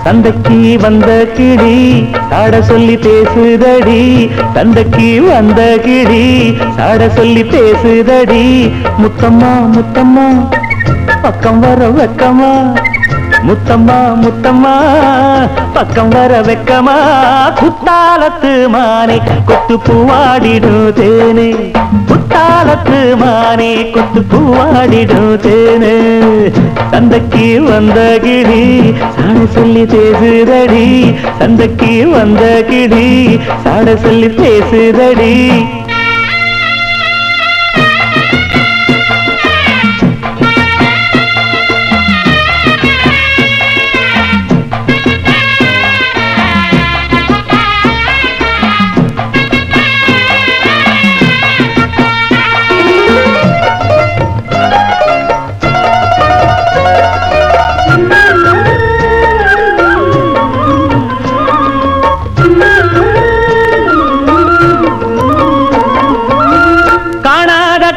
தந்தைக்கு வந்த கிளி சாட சொல்லி பேசுதடி, தந்தைக்கு வந்த கிளி சாட சொல்லி பேசுதடி. முத்தம்மா முத்தம்மா பக்கம் வர வெக்கமா, முத்தம்மா முத்தம்மா பக்கம் வர வெக்கமா. குத்தாலத்து மானே கொத்து பூவாடிடும் தேனே, குத்தாலத்து மானே கொத்து பூவாடிடும் தேனே. தந்தைக்கு வந்த கிளி சாட சொல்லி பேசுதடி, தந்தைக்கு வந்த கிளி சாட சொல்லி பேசுதடி.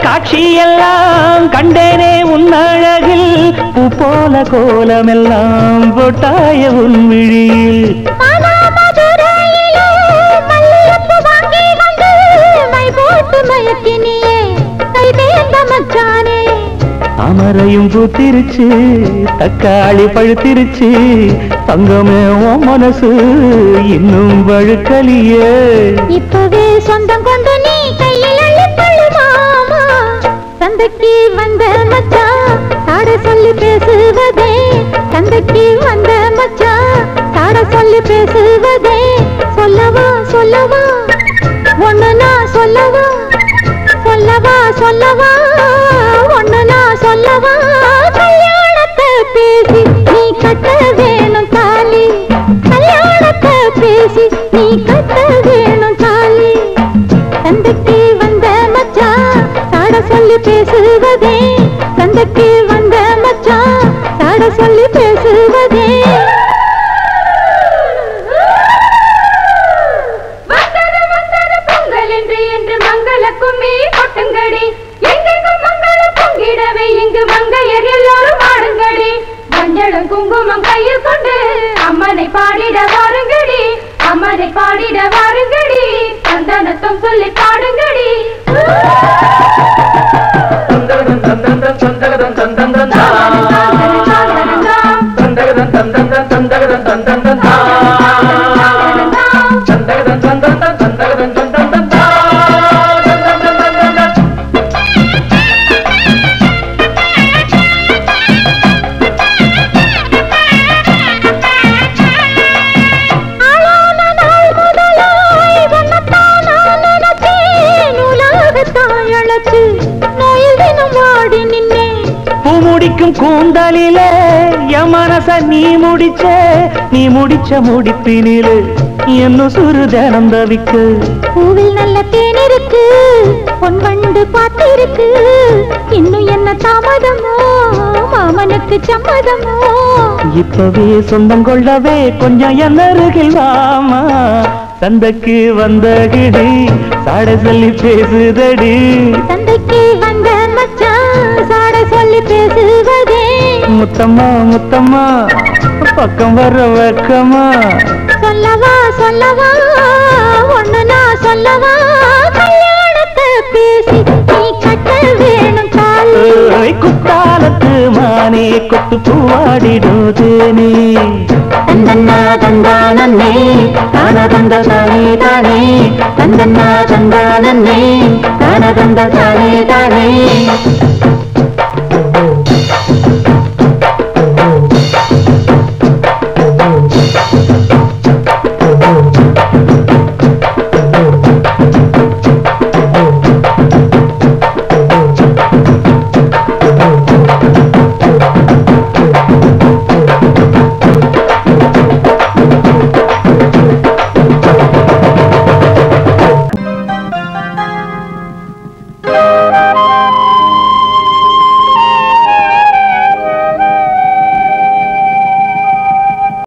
காட்சியெல்லாம் கண்டேனே உன் அழகில், பூ போல கோலமெல்லாம் போட்டாய உன் விழியில். அமரையும் பூத்திருச்சு, தக்காளி பழுத்திருச்சு, தங்கமே உன் மனசு இன்னும் வழுக்கலியே. இப்பவே சொந்தம் கொண்டு நீ கையில் அள்ளிக்கொள்ளு மாமா. தந்தைக்கு வந்த மச்சான் சாட சொல்லி பேசுவதே, தந்தைக்கு வந்த மச்சான் சாட சொல்லி பேசுவதே. சொல்லவா சொல்லவா ஒண்ணு நான் சொல்லவா, சொல்லவா சொல்லவா ஒண்ணு நான் சொல்லவா. கல்யாணத்தை பேசி நீ கட்ட வேணும் தாலி, கல்யாணத்தை பேசி நீ கட்ட வேணும் தாலி. தந்தைக்கு வந்த மச்சான் சாட சொல்லி பேசுவதே, தந்தைக்கு வந்த மச்சான் சாட சொல்லி பேசுவதே. குங்குமம் கையில் கொண்டு அம்மனை பாடிட வாருங்கடி, அம்மனை பாடிட வாருங்கடி, சந்தனத்தம் சொல்லி பாடுங்கடி. சந்தகதம் சந்தகதம் சந்தகதம் சந்தகதம் சந்தகதம் சந்தகதம் சந்தகதம் சந்தகதம் முடிக்கும் கூந்தலிலே என் மனச நீ முடிச்ச, நீ முடிச்ச முடிப்பினிலே என்ன சுரு தினம் தவிக்கு. பூவில் நல்ல தேன் இருக்கு, பொன் வண்டு பாட்டு இருக்கு, இன்னும் என்ன தாமதமோ மாமனுக்கு சம்மதமோ. இப்பவே சொந்தம் கொள்ளவே கொஞ்சம் என் அருகில் வாமா. தந்தைக்கு வந்த கிளி சாட சொல்லி பேசுதடி, தந்தைக்கு வந்த மச்சான் சாட சொல்லி பேசுவதே. முத்தம்மா முத்தம்மா பக்கம் வர வெக்கமா. சொல்லவா சொல்லவா ஒண்ணு நான் சொல்லவா. கல்யாணத்தை பேசி நீ கட்ட வேணும் தாலி, குத்தாலத்து மானே கொத்து பூவாடிடும் தேனே. தந்தன்னா தந்தானே தான தந்த தானே தானே, தந்தன்னா தந்தானே தான தந்த தானே தானே.